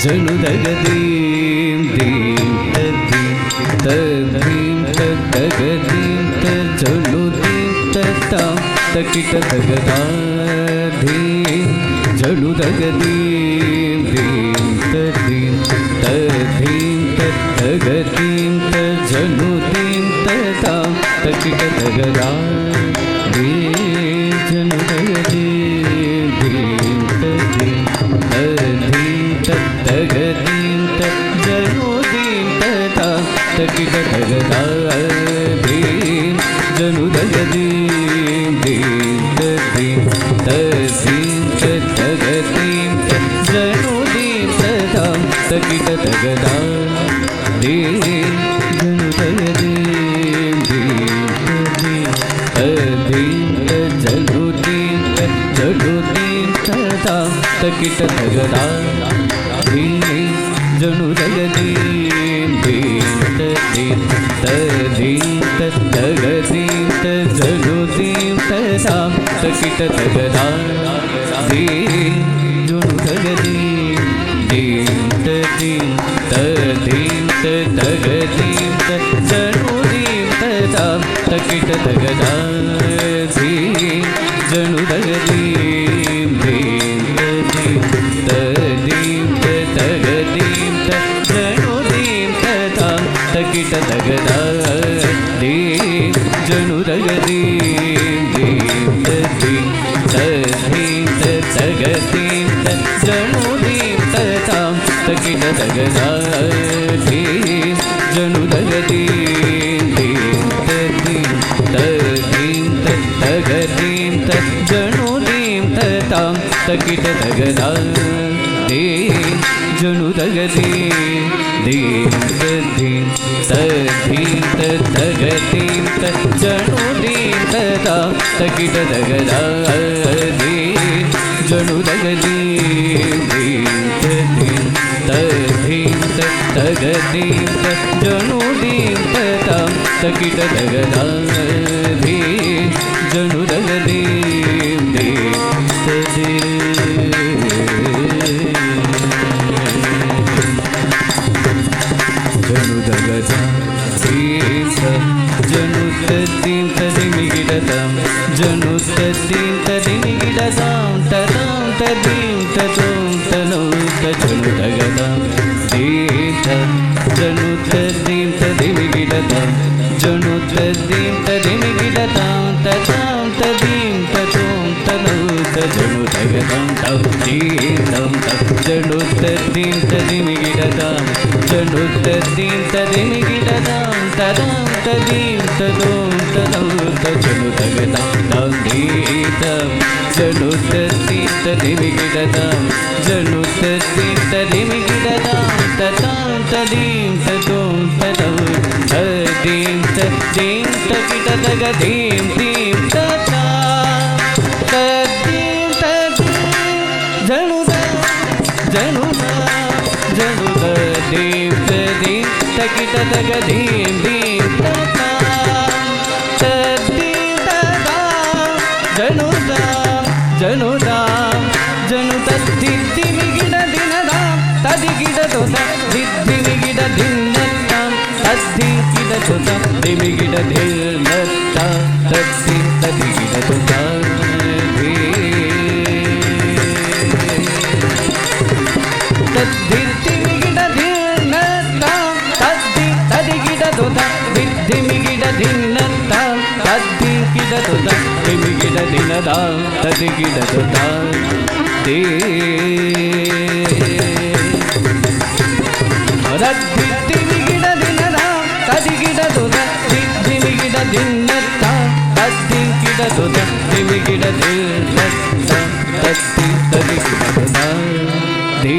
जनु दग दीम दीम तदीम तदीम तदग दीम तजनु दीम तताम तकिट दगदा दीम जनु दग दीम दीम तदीम तदीम तदग दीम तजनु दीम तताम तकिट दगदा दीम जनु दग दीम दीम तदीम तदीम तगदीम तजनु दीम तताम तकिट दगदा दीम जनु दगदीम दीम तदीम तदीम तगदीम तजनु दीम तताम तकिट दगदा दीम जनु दगदीम दीम तदीम तजनु दीम तजनु दीम तताम तकिट दगदा जनु दगदीम दीम तदीम तदीम तगदीम तजनु दीम तताम तकिट दगदा दीम जनु दगदीम दीम तदीम तदीम तगदीम तजनु दीम तताम तकिट दगदा दीम जनु दगदीम दीम तदीम तदीम तगदीम तजनु दीम तताम तकिट दगदा दीम जनु दगदीम दीम तदीम तदीम तगदीम तजनु दीम तताम तकिट दगदा दीम जनु दगदीम दीम तदीम तदीम तगदीम तजनु दीम तताम तकिट दगदा दीम जनु दगदीम दीम तदीम तदीम तगदीम तजनु दीम तताम तकिट दगदा दीम जनु दगदीम दीम तदीम तदीम तगदीम तजनु दीम तताम तकिट दगदा दीम जनु दगदीम दीम जनु दगदा दीम जनु तदीम तदीम गिडताम जनु तदीम तदीम गिडताम तताम तदीम ततोम तनो तजनु दगदा दीम जनु तदीम तदीम गिडताम जनु तदीम तदीम गिडताम तताम तदीम ततोम तनो तजनु दगदाम दीम जनु तदीम तदीम गिडताम जनु तदीम तदीम गिडताम तताम तदीम ततोम तनो तजनु दगदाम दीम जनु तदीम तदीम गिडताम जनु तदीम तदीम गिडताम तताम तदीम ततोम तनो तदीम तदीम तकिट दगदीम दीम तताम तदीम तदीम जनु जनु जनु तदीम तदीम तकिट दगदीम दीम तताम तदीम तताम जनु जनु जनु तदीम गिड दिनदाम तदि गिड तोता दिद्धि गिड दिन्नताम तद्धि गिड तोता दिमि गिड दिन्नता तद्धि तदि गिड तोता तद्धि गिड दिन्नताम तद्धि तदि गिड तोता दिद्धि गिड दिन्नताम तद्धि गिड तोता दिमि गिड दिनदाम तदि गिड तोता दे रद्दिद्धि गिड दिनदाम तदि गिड तोता दिद्धि गिड दिन्नताम तद्धि गिड तोता दिमि गिड दिन्नताम तद्धि तदि गिड तोता दे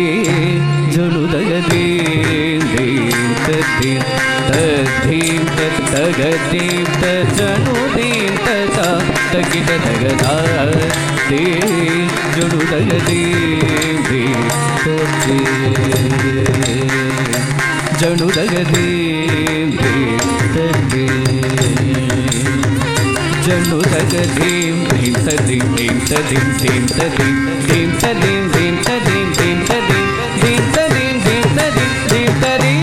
जनु दगदीम दीम तदीम तदीम तगदीम तजनु दीम तताम तकिट दगदा दीम जनु दगदीम दीम तदीम जनु दगदीम दीम तदीम జను తగ ధీం ధీం తదీం ధీం తదీం ధీం తదీం ధీం తదీం ధీం తదీం ధీం తదీం ధీం తదీం ధీం తదీం ధీం తదీం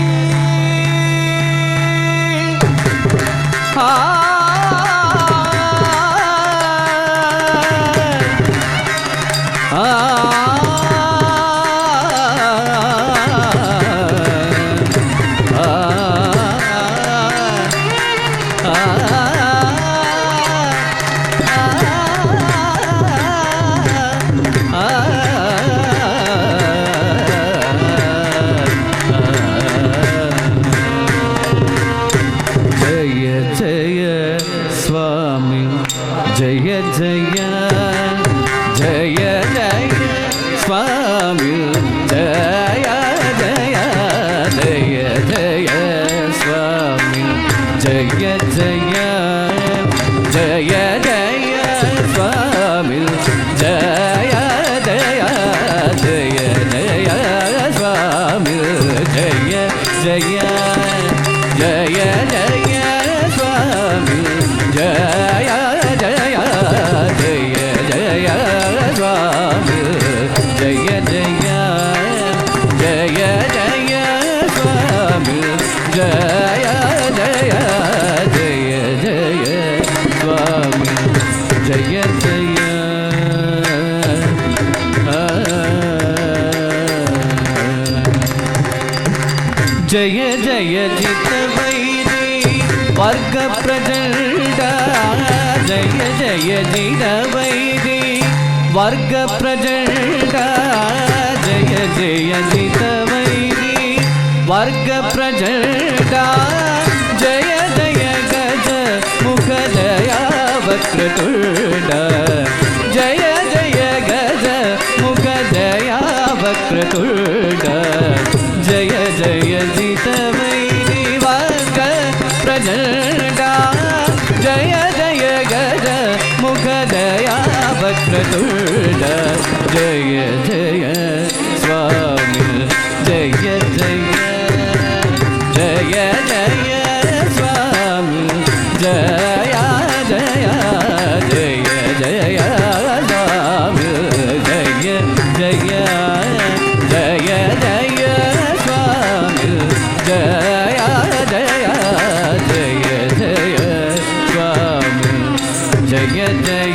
जय जय जय जय स्वामी जय जय जय जय स्वामी जय जय जय जय स्वामी जय जय जय जय स्वामी जय जय जय जय स्वामी जय जय जय जय स्वामी जय जय जय जय स्वामी जय जय जय जय स्वामी जय जय जय जय जित वैरी वर्ग प्रचंड जय जय जित वैरी वर्ग प्रचंड जय जय जित वैरी वर्ग प्रचंड जय जय गज मुख दया वक्रतुंड जय जय गज मुख दया वक्रतुंड जय जय जित वैरी वर्ग प्रचंड जय जय गज मुख दया वक्रतुंड जय जय स्वामी जय जय जय जय स्वामी जय जय जय जय स्वामी जय जय जय जय स्वामी जय जय जय जय स्वामी जय जय